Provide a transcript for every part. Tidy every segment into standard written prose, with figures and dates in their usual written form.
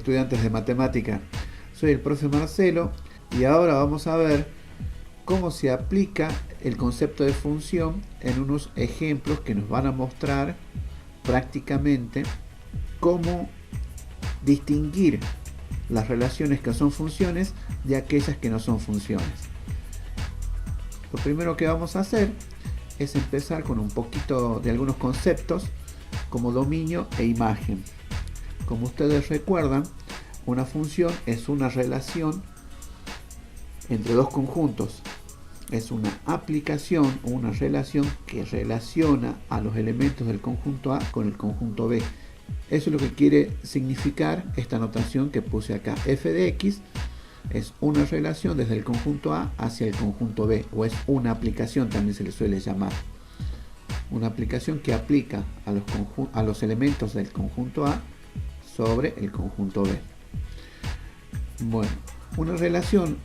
estudiantes de matemática? Soy el profe Marcelo y ahora vamos a ver cómo se aplica el concepto de función en unos ejemplos que nos van a mostrar prácticamente cómo distinguir las relaciones que son funciones de aquellas que no son funciones. Lo primero que vamos a hacer es empezar con un poquito de algunos conceptos como dominio e imagen. Como ustedes recuerdan, una función es una relación entre dos conjuntos. Es una aplicación o una relación que relaciona a los elementos del conjunto A con el conjunto B. Eso es lo que quiere significar esta notación que puse acá. F de X es una relación desde el conjunto A hacia el conjunto B, o es una aplicación, también se le suele llamar. Una aplicación que aplica a los elementos del conjunto A sobre el conjunto B. Bueno, una relación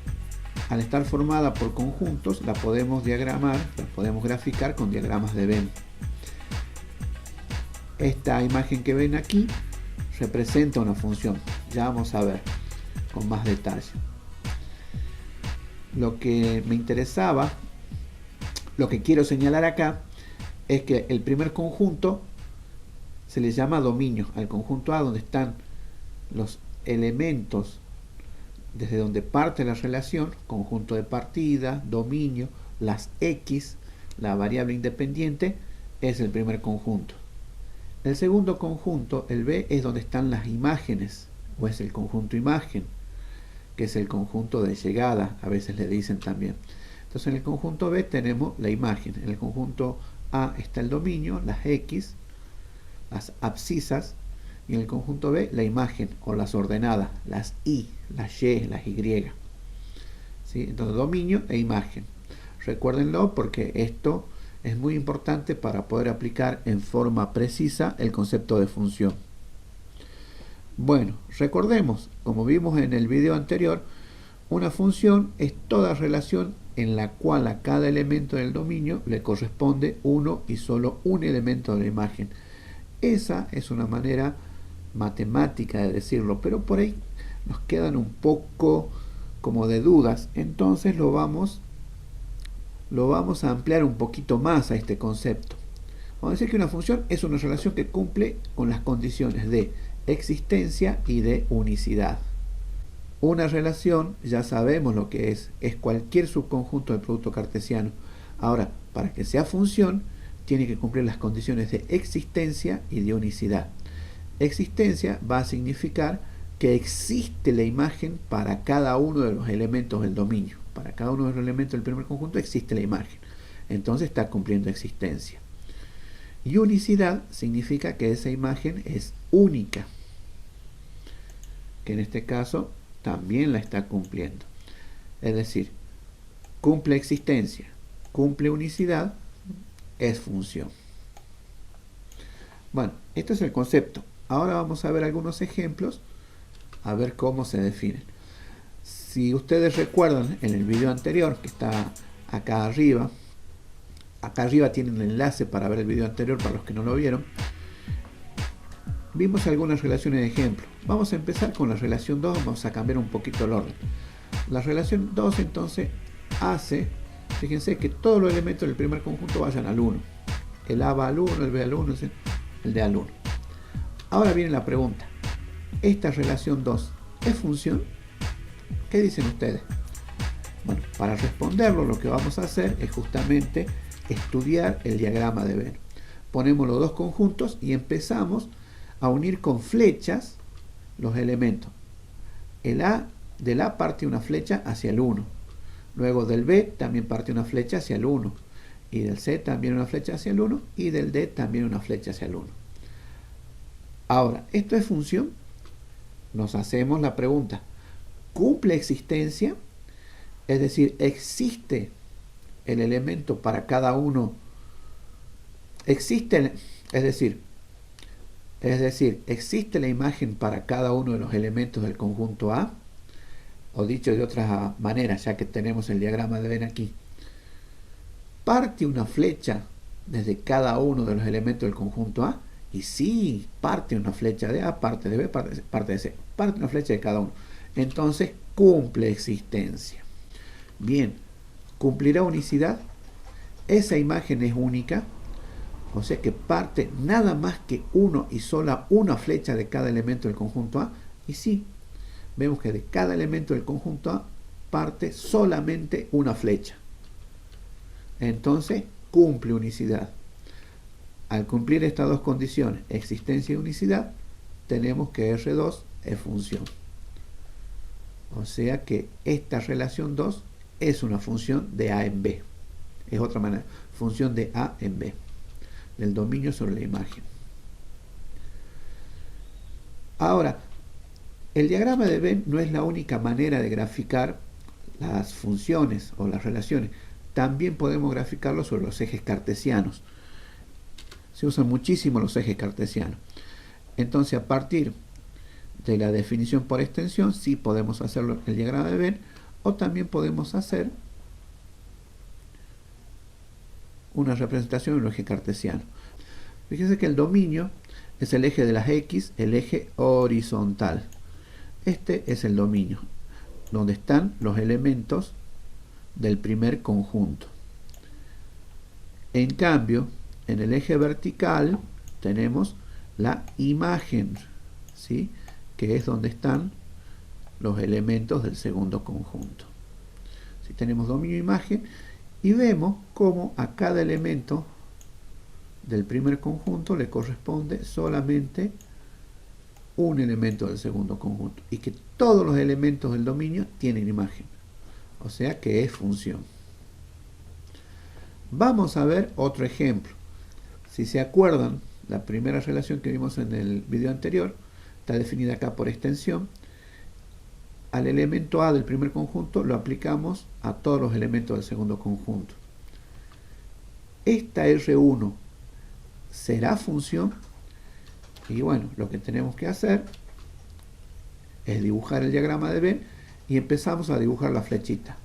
al estar formada por conjuntos la podemos diagramar, la podemos graficar con diagramas de Venn. Esta imagen que ven aquí representa una función. Ya vamos a ver con más detalle. Lo que me interesaba, lo que quiero señalar acá, es que el primer conjunto se le llama dominio al conjunto A, donde están los elementos desde donde parte la relación, conjunto de partida, dominio, las X, la variable independiente, es el primer conjunto. El segundo conjunto, el B, es donde están las imágenes, o es el conjunto imagen, que es el conjunto de llegada, a veces le dicen también. Entonces en el conjunto B tenemos la imagen, en el conjunto A está el dominio, las X, las abscisas, y en el conjunto B la imagen o las ordenadas, las Y, las Y, las Y. ¿Sí? Entonces dominio e imagen. Recuérdenlo porque esto es muy importante para poder aplicar en forma precisa el concepto de función. Bueno, recordemos, como vimos en el video anterior, una función es toda relación en la cual a cada elemento del dominio le corresponde uno y solo un elemento de la imagen. Esa es una manera matemática de decirlo, pero por ahí nos quedan un poco como de dudas, entonces lo vamos a ampliar un poquito más a este concepto. Vamos a decir que una función es una relación que cumple con las condiciones de existencia y de unicidad. Una relación, ya sabemos lo que es cualquier subconjunto de producto cartesiano. Ahora, para que sea función, tiene que cumplir las condiciones de existencia y de unicidad. Existencia va a significar que existe la imagen para cada uno de los elementos del dominio. Para cada uno de los elementos del primer conjunto existe la imagen. Entonces está cumpliendo existencia. Y unicidad significa que esa imagen es única, que en este caso también la está cumpliendo. Es decir, cumple existencia, cumple unicidad, es función. Bueno, este es el concepto. Ahora vamos a ver algunos ejemplos, a ver cómo se definen. Si ustedes recuerdan en el video anterior, que está acá arriba tienen el enlace para ver el video anterior para los que no lo vieron, vimos algunas relaciones de ejemplo. Vamos a empezar con la relación 2, vamos a cambiar un poquito el orden. La relación 2 entonces hace, fíjense que todos los elementos del primer conjunto vayan al 1. El A va al 1, el B al 1, el D al 1. Ahora viene la pregunta, ¿esta relación 2 es función? ¿Qué dicen ustedes? Bueno, para responderlo lo que vamos a hacer es justamente estudiar el diagrama de Venn. Ponemos los dos conjuntos y empezamos a unir con flechas los elementos. Del A parte una flecha hacia el 1. Luego del B también parte una flecha hacia el 1. Y del C también una flecha hacia el 1. Y del D también una flecha hacia el 1. Ahora, ¿esto es función? Nos hacemos la pregunta, ¿cumple existencia? Es decir, ¿existe el elemento para cada uno? ¿Existe la imagen para cada uno de los elementos del conjunto A? O dicho de otra manera, ya que tenemos el diagrama de Venn aquí, ¿parte una flecha desde cada uno de los elementos del conjunto A? Y sí, parte una flecha de A, parte de B, parte de C, parte una flecha de cada uno. Entonces cumple existencia. Bien, ¿cumplirá unicidad? Esa imagen es única, o sea que parte nada más que uno y sola una flecha de cada elemento del conjunto A. Y sí, vemos que de cada elemento del conjunto A parte solamente una flecha. Entonces cumple unicidad. Al cumplir estas dos condiciones, existencia y unicidad, tenemos que R2 es función. O sea que esta relación 2 es una función de A en B. Es otra manera, función de A en B, del dominio sobre la imagen. Ahora, el diagrama de Venn no es la única manera de graficar las funciones o las relaciones. También podemos graficarlo sobre los ejes cartesianos. Se usan muchísimo los ejes cartesianos. Entonces, a partir de la definición por extensión, sí podemos hacerlo el diagrama de Venn, o también podemos hacer una representación en el eje cartesiano. Fíjense que el dominio es el eje de las X, el eje horizontal. Este es el dominio, donde están los elementos del primer conjunto. En cambio, en el eje vertical tenemos la imagen, ¿sí?, que es donde están los elementos del segundo conjunto. Si tenemos dominio e imagen, y vemos cómo a cada elemento del primer conjunto le corresponde solamente un elemento del segundo conjunto, y que todos los elementos del dominio tienen imagen, o sea que es función. Vamos a ver otro ejemplo. Si se acuerdan, la primera relación que vimos en el video anterior está definida acá por extensión. Al elemento A del primer conjunto lo aplicamos a todos los elementos del segundo conjunto. Esta R1 será función, y bueno, lo que tenemos que hacer es dibujar el diagrama de Venn y empezamos a dibujar la flechita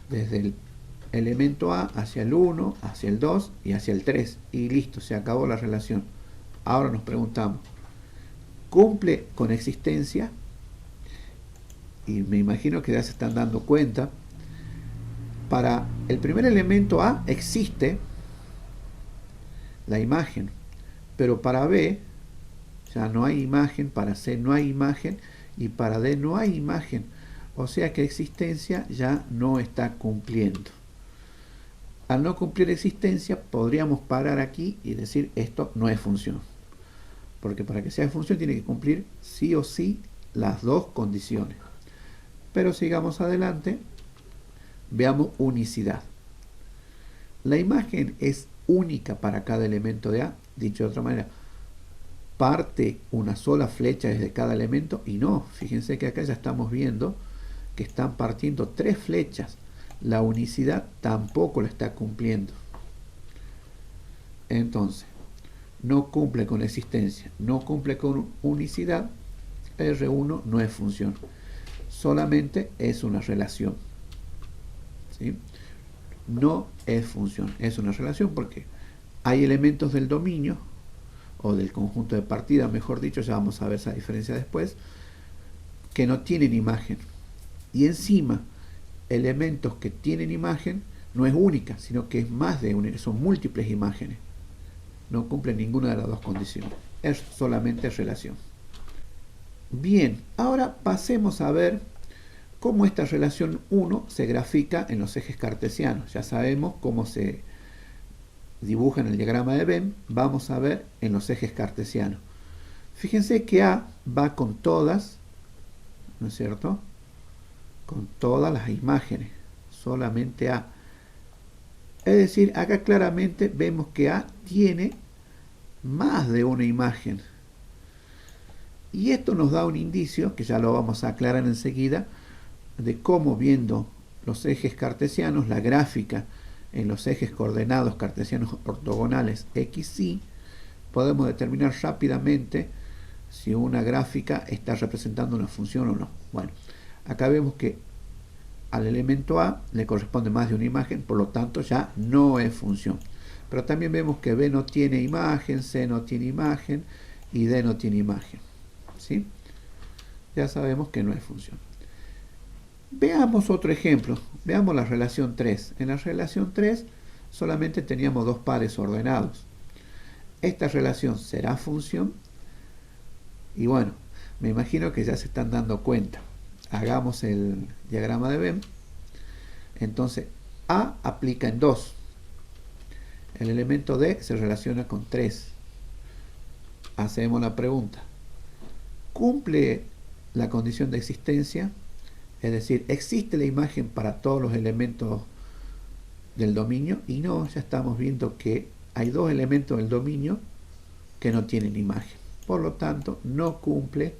desde el elemento A hacia el 1, hacia el 2 y hacia el 3, y listo, se acabó la relación. Ahora nos preguntamos, ¿cumple con existencia? Y me imagino que ya se están dando cuenta. Para el primer elemento A existe la imagen, pero para B ya no hay imagen, para C no hay imagen y para D no hay imagen. O sea que existencia ya no está cumpliendo. Al no cumplir existencia, podríamos parar aquí y decir esto no es función. Porque para que sea función tiene que cumplir sí o sí las dos condiciones. Pero sigamos adelante, veamos unicidad. La imagen es única para cada elemento de A. Dicho de otra manera, parte una sola flecha desde cada elemento, y no, fíjense que acá ya estamos viendo que están partiendo tres flechas. La unicidad tampoco la está cumpliendo. Entonces, no cumple con existencia, no cumple con unicidad. R1 no es función, solamente es una relación, ¿sí? No es función, es una relación porque hay elementos del dominio o del conjunto de partida, mejor dicho, ya vamos a ver esa diferencia después, que no tienen imagen. Y encima, elementos que tienen imagen no es única, sino que es más de una, son múltiples imágenes. No cumple ninguna de las dos condiciones, es solamente relación. Bien, ahora pasemos a ver cómo esta relación 1 se grafica en los ejes cartesianos. Ya sabemos cómo se dibuja en el diagrama de Venn, vamos a ver en los ejes cartesianos. Fíjense que A va con todas, ¿no es cierto?, con todas las imágenes, solamente A. Es decir, acá claramente vemos que A tiene más de una imagen. Y esto nos da un indicio, que ya lo vamos a aclarar enseguida, de cómo viendo los ejes cartesianos, la gráfica en los ejes coordenados cartesianos ortogonales X, Y, podemos determinar rápidamente si una gráfica está representando una función o no. Bueno, acá vemos que al elemento A le corresponde más de una imagen, por lo tanto ya no es función. Pero también vemos que B no tiene imagen, C no tiene imagen y D no tiene imagen. ¿Sí? Ya sabemos que no es función. Veamos otro ejemplo. Veamos la relación 3. En la relación 3 solamente teníamos dos pares ordenados. Esta relación será función. Y bueno, me imagino que ya se están dando cuenta. Hagamos el diagrama de Venn. Entonces, A aplica en 2. El elemento D se relaciona con 3. Hacemos la pregunta. ¿Cumple la condición de existencia? Es decir, ¿existe la imagen para todos los elementos del dominio? Y no, ya estamos viendo que hay dos elementos del dominio que no tienen imagen. Por lo tanto, no cumple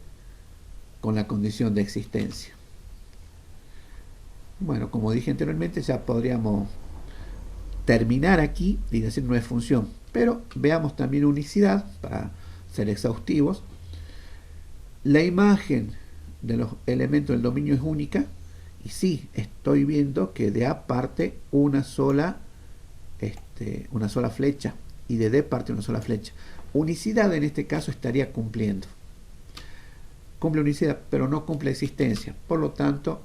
con la condición de existencia. Bueno, como dije anteriormente, ya podríamos terminar aquí y decir no es función. Pero veamos también unicidad, para ser exhaustivos. La imagen de los elementos del dominio es única. Y sí, estoy viendo que de A parte una sola flecha. Y de D parte una sola flecha. Unicidad en este caso estaría cumpliendo. Cumple unicidad, pero no cumple existencia. Por lo tanto,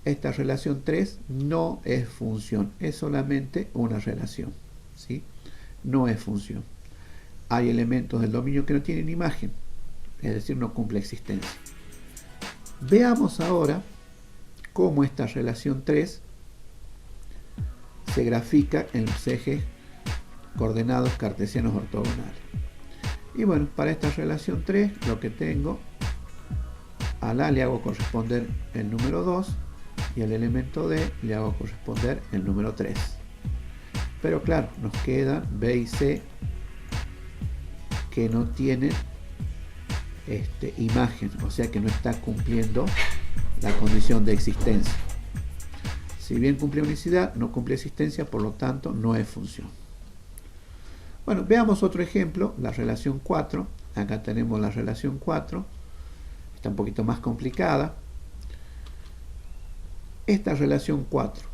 esta relación 3 no es función, es solamente una relación, ¿sí? No es función. Hay elementos del dominio que no tienen imagen, es decir, no cumple existencia. Veamos ahora cómo esta relación 3 se grafica en los ejes coordenados cartesianos ortogonales. Y bueno, para esta relación 3 lo que tengo, al A le hago corresponder el número 2 y al elemento D le hago corresponder el número 3. Pero claro, nos quedan B y C que no tienen imagen, o sea que no está cumpliendo la condición de existencia. Si bien cumple unicidad, no cumple existencia, por lo tanto no es función. Bueno, veamos otro ejemplo, la relación 4. Acá tenemos la relación 4, está un poquito más complicada. Esta relación 4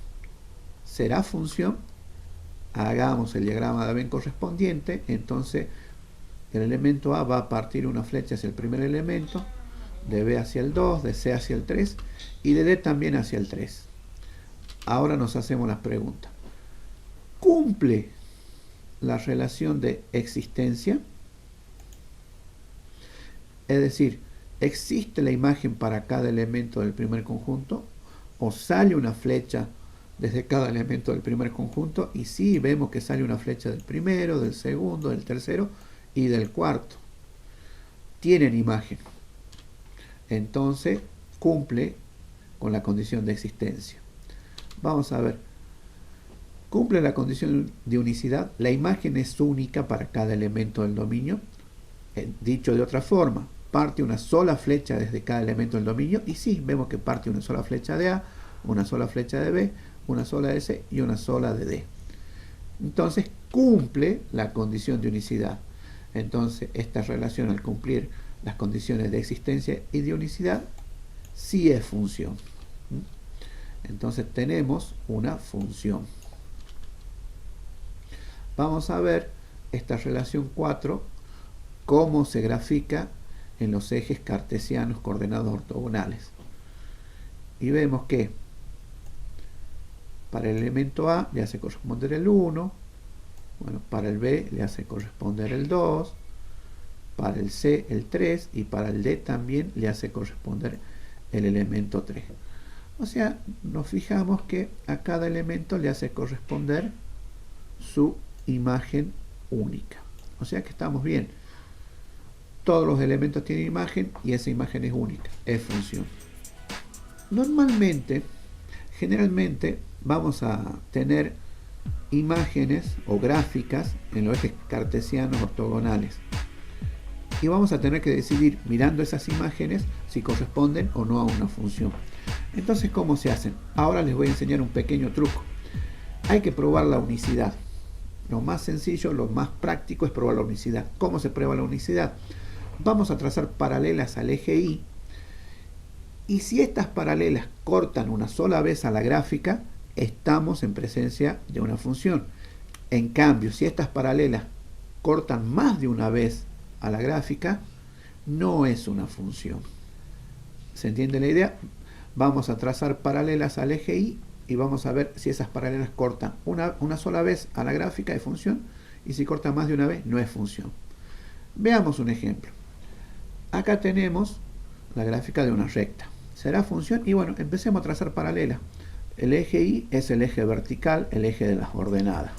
será función. Hagamos el diagrama de Venn correspondiente. Entonces el elemento A va a partir una flecha hacia el primer elemento, de B hacia el 2, de C hacia el 3 y de D también hacia el 3. Ahora nos hacemos las preguntas. ¿Cumple la relación de existencia? Es decir, ¿existe la imagen para cada elemento del primer conjunto? ¿O sale una flecha desde cada elemento del primer conjunto? Y sí, vemos que sale una flecha del primero, del segundo, del tercero y del cuarto. Tienen imagen. Entonces, cumple con la condición de existencia. Vamos a ver. Cumple la condición de unicidad. La imagen es única para cada elemento del dominio. Dicho de otra forma, parte una sola flecha desde cada elemento del dominio. Y sí, vemos que parte una sola flecha de A, una sola flecha de B, una sola de C y una sola de D. Entonces, cumple la condición de unicidad. Entonces, esta relación, al cumplir las condiciones de existencia y de unicidad, sí es función. Entonces, tenemos una función. Vamos a ver esta relación 4, cómo se grafica en los ejes cartesianos coordenados ortogonales. Y vemos que para el elemento A le hace corresponder el 1, bueno, para el B le hace corresponder el 2, para el C el 3 y para el D también le hace corresponder el elemento 3. O sea, nos fijamos que a cada elemento le hace corresponder su imagen única. O sea que estamos bien. Todos los elementos tienen imagen y esa imagen es única, es función. Normalmente, generalmente, vamos a tener imágenes o gráficas en los ejes cartesianos ortogonales. Y vamos a tener que decidir, mirando esas imágenes, si corresponden o no a una función. Entonces, ¿cómo se hacen? Ahora les voy a enseñar un pequeño truco. Hay que probar la unicidad. Lo más sencillo, lo más práctico es probar la unicidad. ¿Cómo se prueba la unicidad? Vamos a trazar paralelas al eje Y. Y si estas paralelas cortan una sola vez a la gráfica, estamos en presencia de una función. En cambio, si estas paralelas cortan más de una vez a la gráfica, no es una función. ¿Se entiende la idea? Vamos a trazar paralelas al eje Y y vamos a ver si esas paralelas cortan una sola vez a la gráfica de función, y si cortan más de una vez no es función. Veamos un ejemplo. Acá tenemos la gráfica de una recta. ¿Será función? Y bueno, empecemos a trazar paralelas. El eje Y es el eje vertical, el eje de las ordenadas,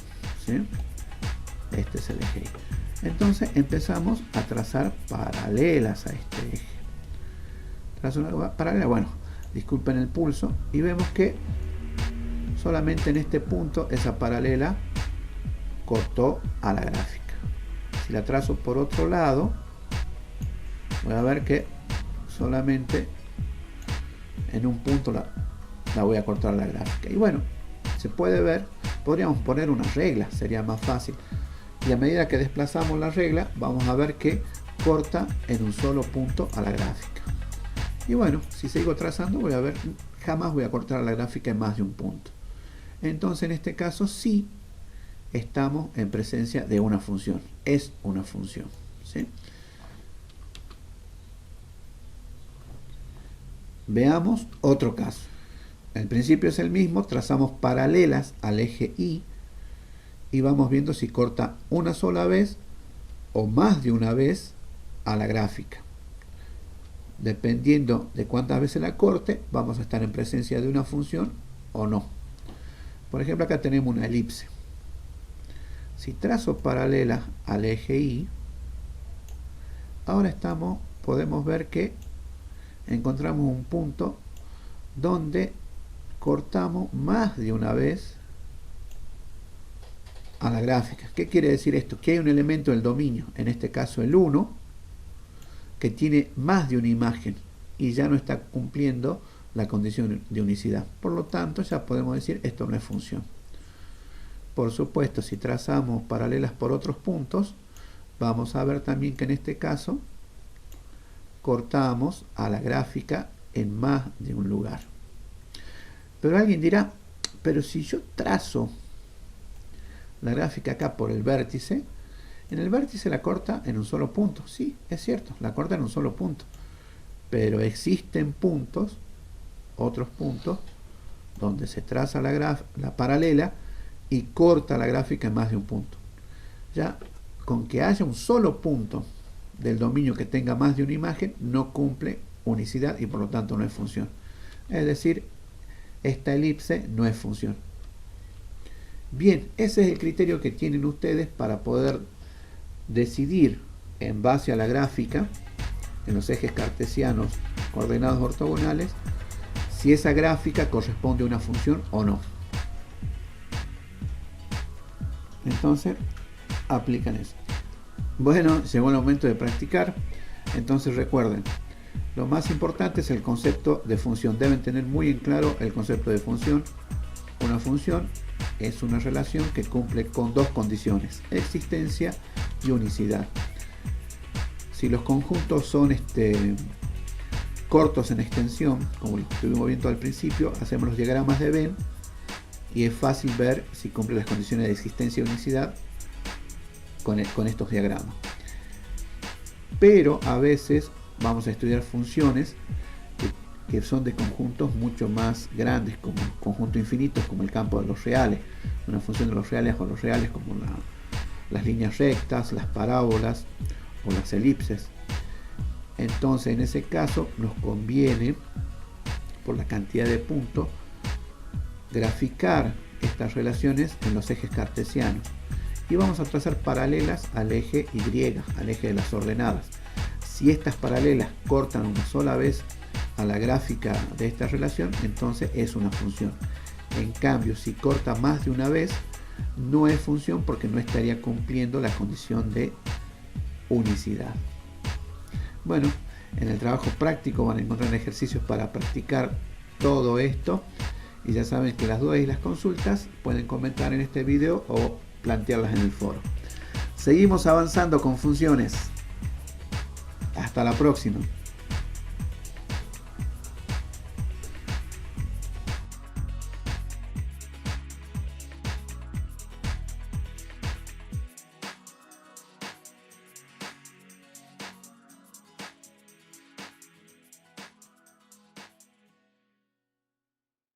¿sí? Este es el eje Y. Entonces empezamos a trazar paralelas a este eje. Trazo una paralela, bueno, disculpen el pulso, y vemos que solamente en este punto esa paralela cortó a la gráfica. Si la trazo por otro lado, voy a ver que solamente en un punto la voy a cortar a la gráfica. Y bueno, se puede ver, podríamos poner una regla, sería más fácil. Y a medida que desplazamos la regla, vamos a ver que corta en un solo punto a la gráfica. Y bueno, si sigo trazando, voy a ver, jamás voy a cortar a la gráfica en más de un punto. Entonces, en este caso, sí estamos en presencia de una función. Es una función, ¿sí? Veamos otro caso. El principio es el mismo, trazamos paralelas al eje Y y vamos viendo si corta una sola vez o más de una vez a la gráfica. Dependiendo de cuántas veces la corte, vamos a estar en presencia de una función o no. Por ejemplo, acá tenemos una elipse. Si trazo paralelas al eje Y, ahora podemos ver que encontramos un punto donde cortamos más de una vez a la gráfica. ¿Qué quiere decir esto? Que hay un elemento del dominio, en este caso el 1, que tiene más de una imagen y ya no está cumpliendo la condición de unicidad. Por lo tanto, ya podemos decir esto no es función. Por supuesto, si trazamos paralelas por otros puntos, vamos a ver también que en este caso cortamos a la gráfica en más de un lugar. Pero alguien dirá, pero si yo trazo la gráfica acá por el vértice, en el vértice la corta en un solo punto. Sí, es cierto, la corta en un solo punto. Pero existen puntos, otros puntos, donde se traza la paralela y corta la gráfica en más de un punto. Ya con que haya un solo punto del dominio que tenga más de una imagen, no cumple unicidad y por lo tanto no es función. Es decir, esta elipse no es función. Bien, ese es el criterio que tienen ustedes para poder decidir en base a la gráfica en los ejes cartesianos coordenados ortogonales si esa gráfica corresponde a una función o no. Entonces aplican eso. Bueno, llegó el momento de practicar. Entonces recuerden, lo más importante es el concepto de función. Deben tener muy en claro el concepto de función. Una función es una relación que cumple con dos condiciones: existencia y unicidad. Si los conjuntos son cortos en extensión, como estuvimos viendo al principio, hacemos los diagramas de Venn y es fácil ver si cumple las condiciones de existencia y unicidad con estos diagramas. Pero a veces vamos a estudiar funciones que son de conjuntos mucho más grandes, como conjuntos infinitos, como el campo de los reales, una función de los reales o los reales como las líneas rectas, las parábolas o las elipses. Entonces en ese caso nos conviene, por la cantidad de puntos, graficar estas relaciones en los ejes cartesianos y vamos a trazar paralelas al eje Y, al eje de las ordenadas. Si estas paralelas cortan una sola vez a la gráfica de esta relación, entonces es una función. En cambio, si corta más de una vez, no es función porque no estaría cumpliendo la condición de unicidad. Bueno, en el trabajo práctico van a encontrar ejercicios para practicar todo esto y ya saben que las dudas y las consultas pueden comentar en este video o plantearlas en el foro. Seguimos avanzando con funciones. Hasta la próxima.